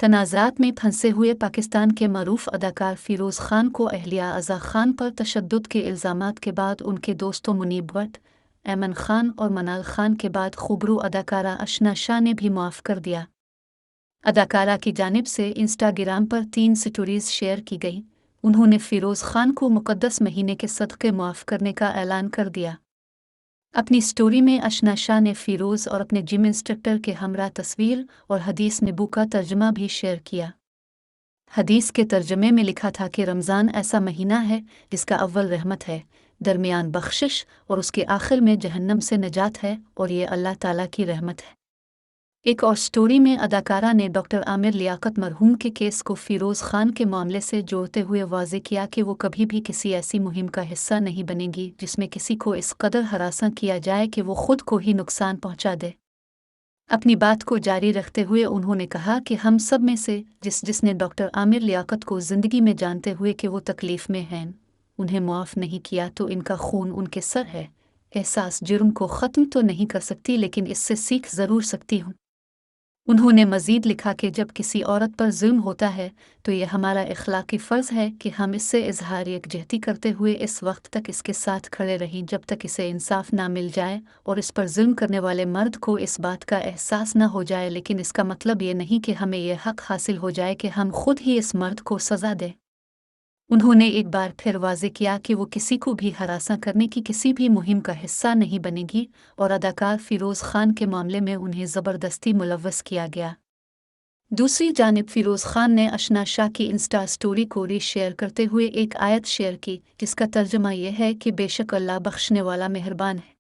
तनाज़ात में फंसे हुए पाकिस्तान के मरूफ अदाकार फ़िरोज़ खान को अहलिया अज़ा खान पर तशद्दुद के इल्ज़ामात के बाद उनके दोस्तों मुनीब भट्ट, ऐमन खान और मनाल खान के बाद खुबरू अदाकारा अशना शाह ने भी मुआफ़ कर दिया। अदाकारा की जानिब से इंस्टाग्राम पर 3 स्टोरीज़ शेयर की गई। उन्होंने फ़िरोज़ खान को मुक़द्दस महीने के सदक़े मुआफ़ करने का ऐलान कर दिया। अपनी स्टोरी में अशना शाह ने फ़िरोज़ और अपने जिम इंस्ट्रक्टर के हमरा तस्वीर और हदीस नबू का तर्जमा भी शेयर किया। हदीस के तर्जमे में लिखा था कि रमज़ान ऐसा महीना है जिसका अव्वल रहमत है, दरमियान बख्शिश और उसके आखिर में जहन्नम से निजात है और ये अल्लाह ताला की रहमत है। एक और स्टोरी में अदाकारा ने डॉक्टर आमिर लियाकत मरहूम के केस को फ़िरोज़ खान के मामले से जोड़ते हुए वाज़े किया कि वो कभी भी किसी ऐसी मुहिम का हिस्सा नहीं बनेगी जिसमें किसी को इस कदर हरासा किया जाए कि वो खुद को ही नुकसान पहुंचा दे। अपनी बात को जारी रखते हुए उन्होंने कहा कि हम सब में से जिसने डॉक्टर आमिर लियाकत को ज़िंदगी में जानते हुए कि वो तकलीफ़ में हैं, उन्हें मुआफ़ नहीं किया तो इनका खून उनके सर है। एहसास जुर्म को ख़त्म तो नहीं कर सकती लेकिन इससे सीख ज़रूर सकती हूँ। उन्होंने मज़ीद लिखा कि जब किसी औरत पर जुल्म होता है तो ये हमारा इख़लाक़ी फ़र्ज़ है कि हम इससे इज़हार यकजहती करते हुए इस वक्त तक इसके साथ खड़े रहें जब तक इसे इंसाफ ना मिल जाए और इस पर जुल्म करने वाले मर्द को इस बात का एहसास न हो जाए। लेकिन इसका मतलब ये नहीं कि हमें यह हक़ हासिल हो जाए कि हम खुद ही इस मर्द को सज़ा दें। उन्होंने एक बार फिर वाज़े किया कि वो किसी को भी हरासा करने की किसी भी मुहिम का हिस्सा नहीं बनेगी और अदाकार फ़िरोज़ खान के मामले में उन्हें ज़बरदस्ती मुलव्वस किया गया। दूसरी जानिब फ़िरोज़ खान ने अशना शाह की इंस्टा स्टोरी को रीशेयर करते हुए एक आयत शेयर की जिसका तर्जमा यह है कि बेशक अल्लाह बख्शने वाला मेहरबान है।